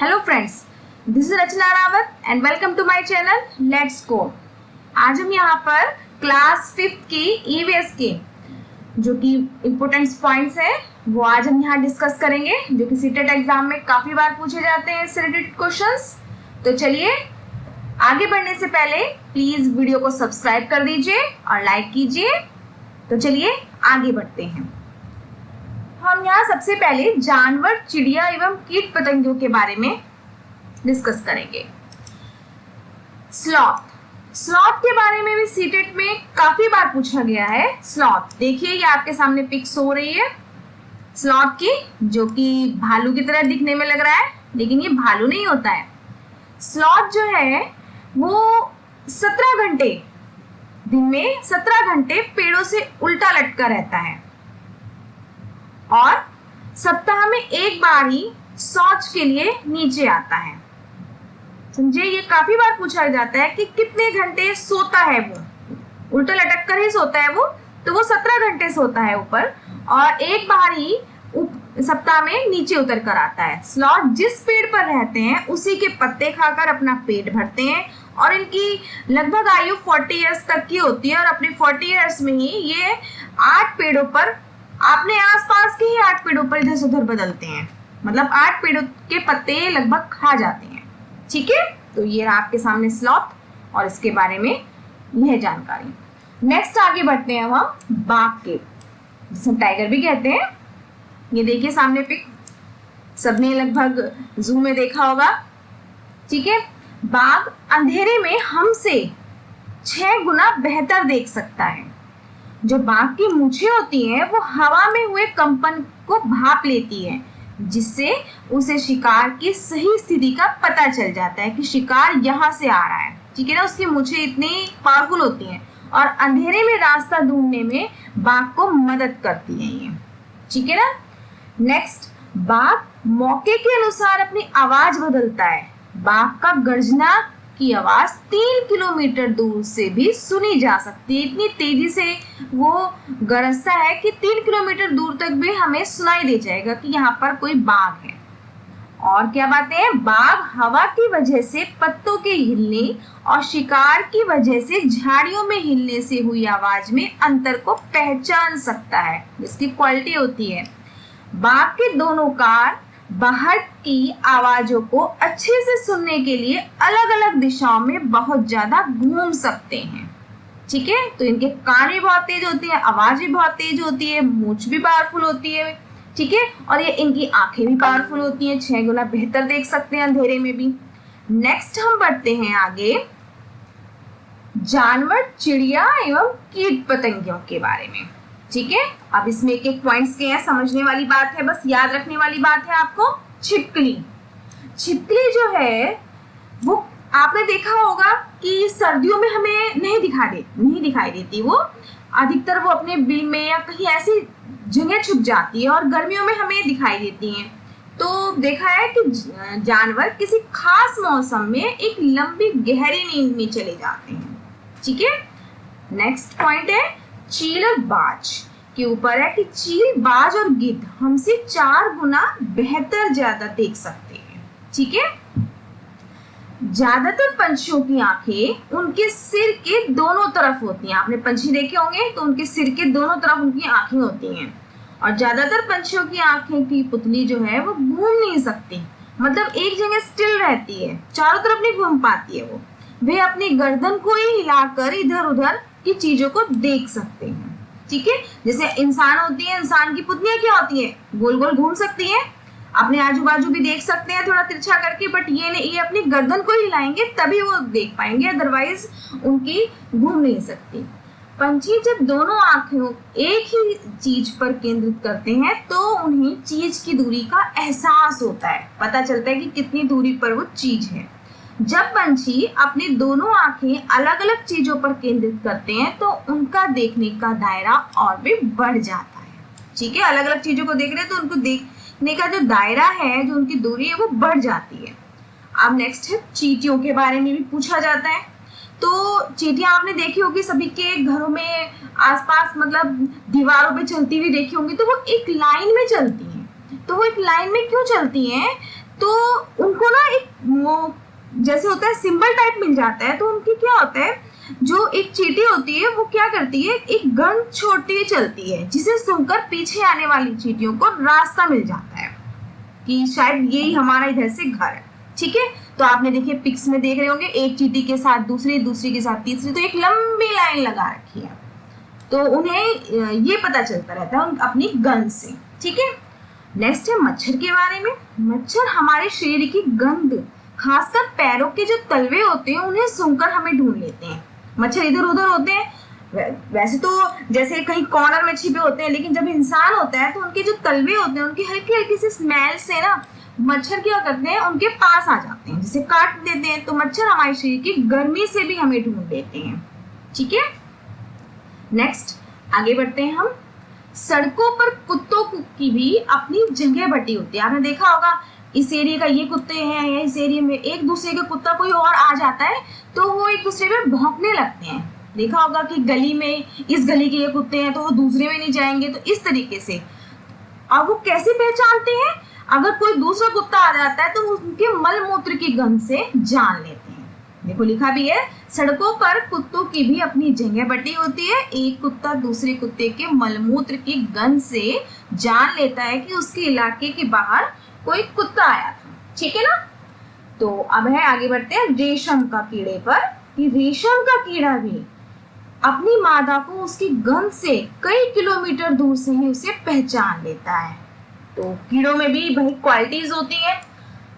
Hello friends, this is Rachna Rawat and welcome to my channel let's go. आज हम यहाँ पर क्लास 5th की ईवीएस के जो कि इम्पोर्टेंट पॉइंट्स हैं वो आज हम यहाँ डिस्कस करेंगे, जो कि सीटेट एग्जाम में काफी बार पूछे जाते हैं इससे रिलेटेड क्वेश्चंस। तो चलिए आगे बढ़ने से पहले प्लीज वीडियो को सब्सक्राइब कर दीजिए और लाइक कीजिए। तो चलिए आगे बढ़ते हैं। हम यहाँ सबसे पहले जानवर, चिड़िया एवं कीट पतंगों के बारे में डिस्कस करेंगे। स्लॉथ के बारे में भी सीटेट में काफी बार पूछा गया है। स्लॉथ देखिए, ये आपके सामने पिक्स हो रही है स्लॉथ की, जो कि भालू की तरह दिखने में लग रहा है, लेकिन ये भालू नहीं होता है। स्लॉथ जो है वो 17 घंटे दिन में 17 घंटे पेड़ों से उल्टा लटका रहता है और सप्ताह में एक बार ही शौच के लिए नीचे आता है। समझे, ये काफी बार पूछा जाता है कि कितने घंटे सोता है वो। उल्टा लटक कर ही सोता है वो, तो वो 17 घंटे सोता है ऊपर और एक बार ही सप्ताह में नीचे उतर कर आता है। स्लॉथ जिस पेड़ पर रहते हैं उसी के पत्ते खाकर अपना पेट भरते हैं और इनकी लगभग आयु 40 ईयर्स तक की होती है और अपने 40 ईयर्स में ही ये 8 पेड़ों पर, अपने आसपास के ही 8 पेड़ों पर इधर से उधर बदलते हैं। मतलब 8 पेड़ों के पत्ते लगभग खा जाते हैं। ठीक है, तो ये रहा आपके सामने स्लॉथ और इसके बारे में यह जानकारी। नेक्स्ट आगे बढ़ते हैं हम बाघ के, जिसे टाइगर भी कहते हैं। ये देखिए सामने पिक, सबने लगभग जू में देखा होगा। ठीक है, बाघ अंधेरे में हमसे 6 गुना बेहतर देख सकता है। जो बाघ की मूछें होती हैं वो हवा में हुए कंपन को भाप लेती है, जिससे उसे शिकार की सही स्थिति का पता चल जाता है कि शिकार यहाँ से आ रहा है। ठीक है ना, उसकी मूछें इतनी पावरफुल होती हैं और अंधेरे में रास्ता ढूंढने में बाघ को मदद करती है ये। ठीक है ना। नेक्स्ट, बाघ मौके के अनुसार अपनी आवाज बदलता है। बाघ का गर्जना की आवाज 3 किलोमीटर दूर से भी सुनी जा सकती है। इतनी तेजी से वो गरजता है कि 3 किलोमीटर दूर तक भी हमें सुनाई दे जाएगा कि यहाँ पर कोई बाघ है। और क्या बातें हैं, बाघ हवा की वजह से पत्तों के हिलने और शिकार की वजह से झाड़ियों में हिलने से हुई आवाज में अंतर को पहचान सकता है, जिसकी क्वालिटी होती है। बाघ के दोनों कान बाहर की आवाजों को अच्छे से सुनने के लिए अलग अलग दिशाओं में बहुत ज्यादा घूम सकते हैं। ठीक है, तो इनके कान भी बहुत तेज होती है, आवाज भी बहुत तेज होती है, मूंछ भी पावरफुल होती है। ठीक है, और ये इनकी आंखें भी पावरफुल होती हैं, 6 गुना बेहतर देख सकते हैं अंधेरे में भी। नेक्स्ट हम बढ़ते हैं आगे जानवर, चिड़िया एवं कीट पतंगियों के बारे में। ठीक है, अब इसमें एक एक पॉइंट्स के हैं, समझने वाली बात है, बस याद रखने वाली बात है आपको। छिपकली जो है वो आपने देखा होगा कि सर्दियों में हमें नहीं दिखाई देती। वो अधिकतर वो अपने बिल में या कहीं ऐसी जगह छुप जाती है और गर्मियों में हमें दिखाई देती हैं। तो देखा है कि जानवर किसी खास मौसम में एक लंबी गहरी नींद में चले जाते हैं। ठीक है, नेक्स्ट पॉइंट है चील और बाज के ऊपर है कि चील, बाज और गिद्ध हमसे 4 गुना बेहतर ज्यादा देख सकते हैं। ठीक है, ज्यादातर पंछियों की आंखें उनके सिर के दोनों तरफ होती हैं। आपने पंछी देखे होंगे तो उनके सिर के दोनों तरफ उनकी आंखें होती हैं और ज्यादातर पंछियों की आंखें की पुतली जो है वो घूम नहीं सकती, मतलब एक जगह स्टिल रहती है, चारों तरफ नहीं घूम पाती है। वो वे अपनी गर्दन को ही हिलाकर इधर उधर की चीजों को देख सकते हैं। ठीक है, जैसे इंसान होती है, इंसान की पुतलियां क्या होती है, गोल गोल घूम सकती हैं, अपने आजू बाजू भी देख सकते हैं थोड़ा तिरछा करके, बट ये अपनी गर्दन को हिलाएंगे तभी वो देख पाएंगे, अदरवाइज उनकी घूम नहीं सकती। पंछी जब दोनों आंखें एक ही चीज पर केंद्रित करते हैं तो उन्हें चीज की दूरी का एहसास होता है, पता चलता है कि कितनी दूरी पर वो चीज है। जब पंछी अपनी दोनों आंखें अलग अलग चीजों पर केंद्रित करते हैं तो उनका देखने का दायरा और भी बढ़ जाता है। ठीक है, अलग अलग चीजों को देख रहे हैं तो उनको देखने का जो दायरा है, जो उनकी दूरी है, वो बढ़ जाती है। अब नेक्स्ट है चींटियों के बारे में भी पूछा जाता है। तो चींटियां आपने देखी होगी, सभी के घरों में आसपास, मतलब दीवारों पे चलती हुई देखी होंगी। तो वो एक लाइन में चलती हैं। तो वो एक लाइन में क्यों चलती हैं? तो उनको ना वो जैसे होता है सिंबल टाइप मिल जाता है, तो उनकी क्या होता है, जो एक चींटी होती है वो क्या करती है, एक गन छोड़ती चलती है, जिसे सुनकर पीछे आने वाली चींटियों को रास्ता मिल जाता है कि शायद यही हमारा इधर से घर है। ठीक है, तो आपने देखिए पिक्स में देख रहे होंगे, एक चींटी के साथ दूसरी, दूसरी के साथ तीसरी, तो एक लंबी लाइन लगा रखी है, तो उन्हें ये पता चलता रहता है अपनी गन से। ठीक है, नेक्स्ट है मच्छर के बारे में। मच्छर हमारे शरीर की गंध, खासकर पैरों के जो तलवे होते हैं, उन्हें सूंघकर हमें ढूंढ लेते हैं। मच्छर इधर उधर होते हैं, वैसे तो जैसे कहीं कॉर्नर में छिपे होते हैं, लेकिन जब इंसान होता है तो उनके जो तलवे होते हैं, उनकी हल्की हल्की सी स्मेल से ना मच्छर क्या करते हैं, उनके पास आ जाते हैं, जिसे काट देते हैं। तो मच्छर हमारे शरीर की गर्मी से भी हमें ढूंढ लेते हैं। ठीक है, नेक्स्ट आगे बढ़ते हैं हम। सड़कों पर कुत्तों की भी अपनी जगह बटी होती है। आपने देखा होगा, इस एरिया का ये कुत्ते हैं, या इस एरिया में एक दूसरे का कुत्ता कोई और आ जाता है तो वो एक दूसरे पे भौंकने लगते हैं। देखा होगा कि गली में इस गली के ये कुत्ते हैं तो वो दूसरे में नहीं जाएंगे, तो इस तरीके से। अब वो कैसे पहचानते हैं, अगर कोई दूसरा कुत्ता आ जाता है तो उनके मल मूत्र की गंध से जान लेते हैं। देखो लिखा भी है, सड़कों पर कुत्तों की भी अपनी जगह बटी होती है। एक कुत्ता दूसरे कुत्ते के मलमूत्र की गंध से जान लेता है कि उसके इलाके के बाहर कोई कुत्ता आया था। ठीक है ना, तो अब है आगे बढ़ते हैं रेशम का कीड़े पर, कि रेशम का कीड़ा भी अपनी मादा को उसकी गंध से कई किलोमीटर दूर से ही उसे पहचान लेता है। तो कीड़ों में भी भाई क्वालिटीज होती है।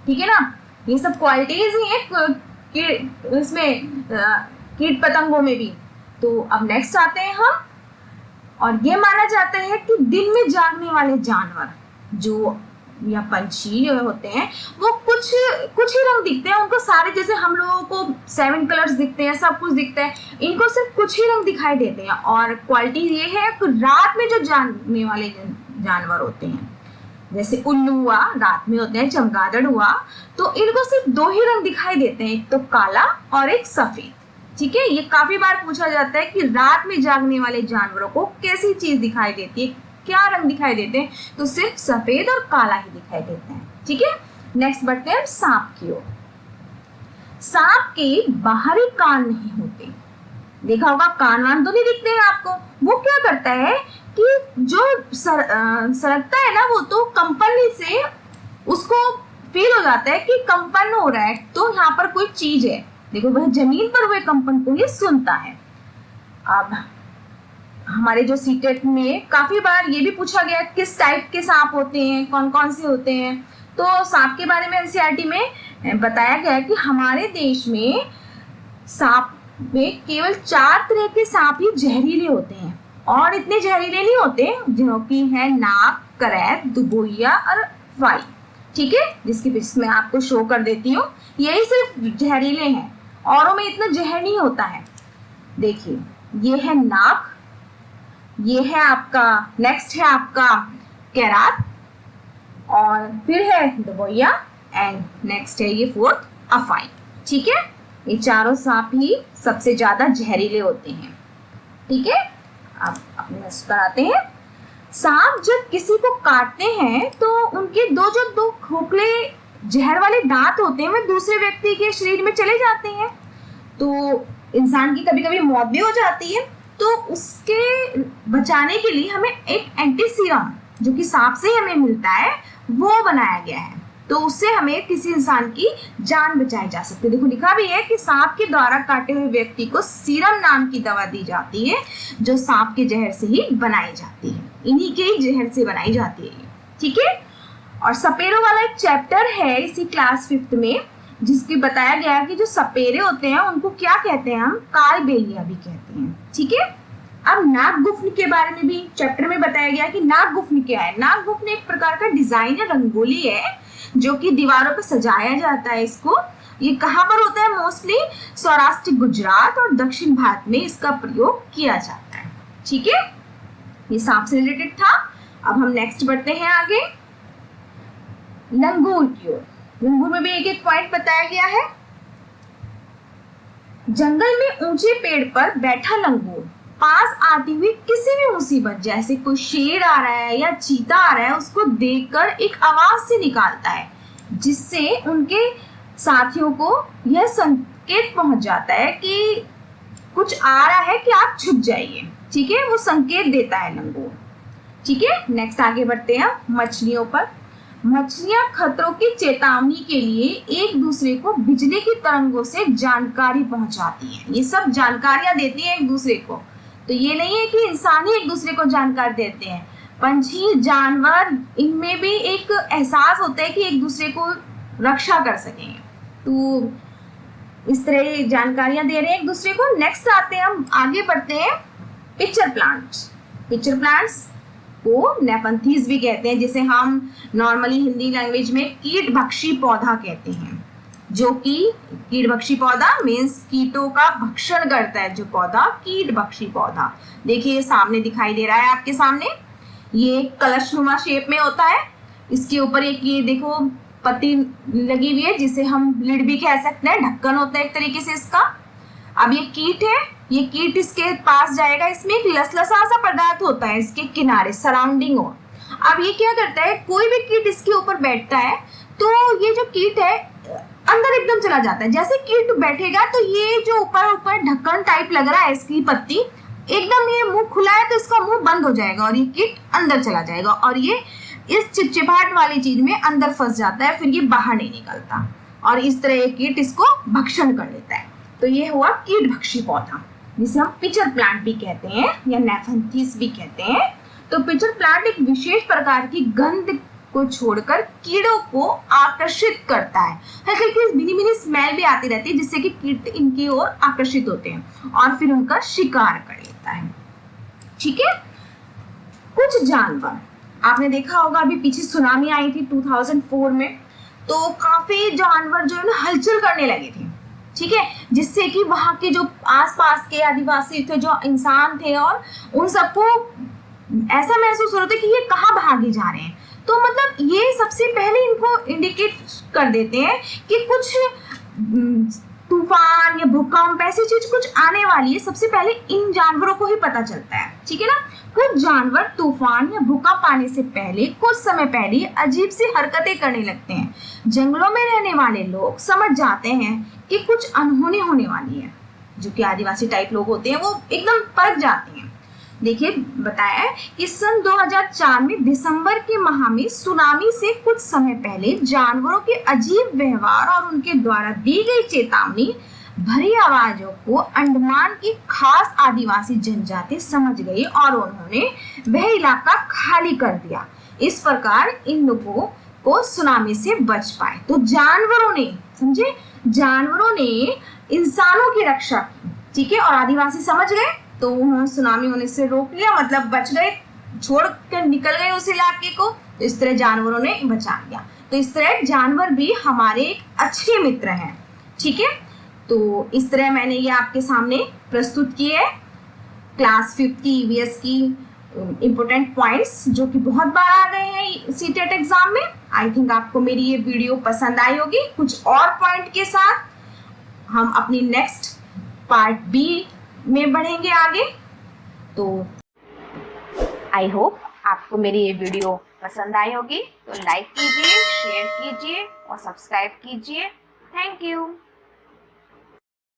ठीक है ना, ये सब क्वालिटीज ही है इसमें कीट पतंगों में भी। तो अब नेक्स्ट आते हैं हम, और ये माना जाता है कि दिन में जागने वाले जानवर जो या पंछी होते हैं, वो कुछ ही रंग दिखते हैं उनको सारे, जैसे हम लोगों को 7 कलर्स दिखते हैं, सब कुछ दिखता है, इनको सिर्फ कुछ ही रंग दिखाई देते हैं। और क्वालिटी ये है कि रात में जो जानने वाले जानवर होते हैं, जैसे उल्लू हुआ, रात में होते हैं, चमगादड़ हुआ, तो इनको सिर्फ 2 ही रंग दिखाई देते हैं, एक तो काला और एक सफेद। ठीक है, ये काफी बार पूछा जाता है कि रात में जागने वाले जानवरों को कैसी चीज दिखाई देती है, क्या रंग दिखाई देते हैं, तो सिर्फ सफेद और काला ही दिखाई देते हैं। ठीक है, नेक्स्ट बढ़ते हैं सांप की ओर। सांप के बाहरी कान नहीं होते। देखा होगा, कान वान तो नहीं दिखते हैं आपको। वो क्या करता है कि जो सरकता है ना, वो तो कंपन से उसको फील हो जाता है कि कंपन हो रहा है, तो यहाँ पर कोई चीज है। देखो वह जमीन पर हुए कंपन को ही सुनता है। अब हमारे जो सीटेट में काफी बार ये भी पूछा गया किस टाइप के सांप होते हैं, कौन कौन से होते हैं। तो सांप के बारे में एनसीईआरटी में बताया गया है कि हमारे देश में सांप में केवल 4 तरह के सांप ही जहरीले होते हैं, और इतने जहरीले नहीं होते, जो कि है नाग, करैत, दुबोइया और वाई। ठीक है, जिसकी पिक्स मैं आपको शो कर देती हूँ। यही सिर्फ जहरीले हैं, औरों में इतना जहर नहीं होता है। देखिए, ये है नाग, ये है आपका, नेक्स्ट है आपका केरात, और फिर है दुबोइया, एंड नेक्स्ट है ये 4th अफाई। ठीक है, ये चारों सांप ही सबसे ज्यादा जहरीले होते हैं। ठीक है, अब अपने पर आते हैं। सांप जब किसी को काटते हैं तो उनके दो खोखले जहर वाले दांत होते हैं, वे दूसरे व्यक्ति के शरीर में चले जाते हैं, तो इंसान की कभी कभी मौत भी हो जाती है। तो उसके बचाने के लिए हमें एक एंटी सीरम, जो कि सांप से ही हमें मिलता है, वो बनाया गया है, तो उससे हमें किसी इंसान की जान बचाई जा सकती है। देखो लिखा भी है कि सांप के द्वारा काटे हुए व्यक्ति को सीरम नाम की दवा दी जाती है, जो सांप के जहर से ही बनाई जाती है, इन्हीं के ही जहर से बनाई जाती है। ठीक है, और सपेरों वाला एक चैप्टर है इसी क्लास 5th में, जिसके बताया गया है कि जो सपेरे होते हैं उनको क्या कहते हैं, हम कालबेलिया भी कहते हैं। ठीक है, अब नागगुफ्न के बारे में भी चैप्टर में बताया गया कि नागगुफ्न क्या है। नागगुफ्न एक प्रकार का डिजाइन या रंगोली है, जो कि दीवारों पर सजाया जाता है। इसको ये कहाँ पर होता है, मोस्टली सौराष्ट्र, गुजरात और दक्षिण भारत में इसका प्रयोग किया जाता है। ठीक है, ये सांप से रिलेटेड था। अब हम नेक्स्ट बढ़ते हैं आगे, लंगूर की ओर। लंगूर में भी एक पॉइंट बताया गया है। जंगल में ऊंचे पेड़ पर बैठा लंगूर पास आती हुई किसी भी मुसीबत, जैसे कोई शेर आ रहा है या चीता आ रहा है, उसको देखकर एक आवाज से निकालता है, जिससे उनके साथियों को यह संकेत पहुंच जाता है कि कुछ आ रहा है कि आप छुप जाइए। ठीक है, वो संकेत देता है लंगूर। ठीक है, नेक्स्ट आगे बढ़ते हैं मछलियों पर। मछलियां खतरों की चेतावनी के लिए एक दूसरे को बिजली की तरंगों से जानकारी पहुंचाती हैं। ये सब जानकारियां देती हैं एक दूसरे को। तो ये नहीं है कि इंसान ही एक दूसरे को जानकारी देते हैं, पंछी, जानवर, इनमें भी एक एहसास होता है कि एक दूसरे को रक्षा कर सकें। तो इस तरह जानकारियां दे रहे हैं एक दूसरे को। नेक्स्ट आते हैं, हम आगे बढ़ते हैं पिक्चर प्लांट्स। पिक्चर प्लांट्स को नेफंथीज भी कहते हैं, जिसे हम नॉर्मली हिंदी लैंग्वेज में कीटभक्षी पौधा कहते हैं। जो कि कीटभक्षी पौधा मीन्स कीटों का भक्षण करता है जो पौधा, कीटभक्षी पौधा। देखिए सामने दिखाई दे रहा है आपके सामने, ये कलशनुमा शेप में होता है। इसके ऊपर एक ये देखो पत्ती लगी हुई है, जिसे हम लिड भी कह सकते हैं, ढक्कन होता है एक तरीके से इसका। अब ये कीट है, ये कीट इसके पास जाएगा, इसमें एक लसलसा सा पदार्थ होता है इसके किनारे सराउंडिंग हो। अब ये क्या करता है, कोई भी कीट इसके ऊपर बैठता है तो ये जो कीट है अंदर एकदम चला जाता है। जैसे कीट बैठेगा तो ये जो ऊपर ऊपर ढक्कन टाइप लग रहा है इसकी पत्ती, एकदम ये मुंह खुला है तो इसका मुंह बंद हो जाएगा और ये कीट अंदर चला जाएगा और ये इस चिपचिपाहट वाली चीज में अंदर फंस जाता है, फिर ये बाहर नहीं निकलता और इस तरह ये कीट इसको भक्षण कर लेता है। तो ये हुआ कीटभक्षी पौधा, जिसे हम पिचर प्लांट भी कहते हैं या नेफंथीस भी कहते हैं। तो पिचर प्लांट एक विशेष प्रकार की गंध को छोड़कर कीड़ों को आकर्षित करता है। हल्की हल्की मिनी मिनी स्मेल भी आती रहती है, जिससे कि कीट इनकी ओर आकर्षित होते हैं और फिर उनका शिकार कर लेता है। ठीक है, कुछ जानवर आपने देखा होगा, अभी पीछे सुनामी आई थी 2004 में, तो काफी जानवर जो है ना हलचल करने लगे थे। ठीक है, जिससे कि वहां के जो आसपास के आदिवासी थे, जो इंसान थे, और उन सबको ऐसा महसूस हो रहा था कि ये कहाँ भागे जा रहे हैं। तो मतलब ये सबसे पहले इनको इंडिकेट कर देते हैं कि कुछ तूफान या भूकंप ऐसी चीज कुछ आने वाली है। सबसे पहले इन जानवरों को ही पता चलता है। ठीक है ना, कुछ जानवर तूफान या भूकंप आने से पहले कुछ समय पहले अजीब सी हरकतें करने लगते हैं। जंगलों में रहने वाले लोग समझ जाते हैं कि कुछ अनहोनी होने वाली है। जो कि आदिवासी टाइप लोग होते हैं वो एकदम परख जाते हैं। देखिए बताया है कि सन 2004 में दिसंबर के माह में सुनामी से कुछ समय पहले जानवरों के अजीब व्यवहार और उनके द्वारा दी गई चेतावनी भरी आवाजों को अंडमान की खास आदिवासी जनजाति समझ गई और उन्होंने वह इलाका खाली कर दिया। इस प्रकार इन लोगों को सुनामी से बच पाए। तो जानवरों ने, समझे, जानवरों ने इंसानों की रक्षा की। ठीक है, और आदिवासी समझ गए तो उन्होंने सुनामी होने से रोक लिया, मतलब बच गए, छोड़ कर निकल गए उस इलाके को। तो इस तरह जानवरों ने बचा लिया। तो इस तरह जानवर भी हमारे एक अच्छे मित्र हैं। ठीक है, तो इस तरह मैंने ये आपके सामने प्रस्तुत किए है क्लास 5 ईवीएस की इम्पोर्टेंट पॉइंट्स, जो कि बहुत बार आ गए हैं सीटेट एग्जाम में। आई थिंक आपको मेरी ये वीडियो पसंद आई होगी। कुछ और पॉइंट के साथ हम अपनी नेक्स्ट पार्ट बी में बढ़ेंगे आगे। तो आई होप आपको मेरी ये वीडियो पसंद आई होगी। तो लाइक कीजिए, शेयर कीजिए और सब्सक्राइब कीजिए। Thank you.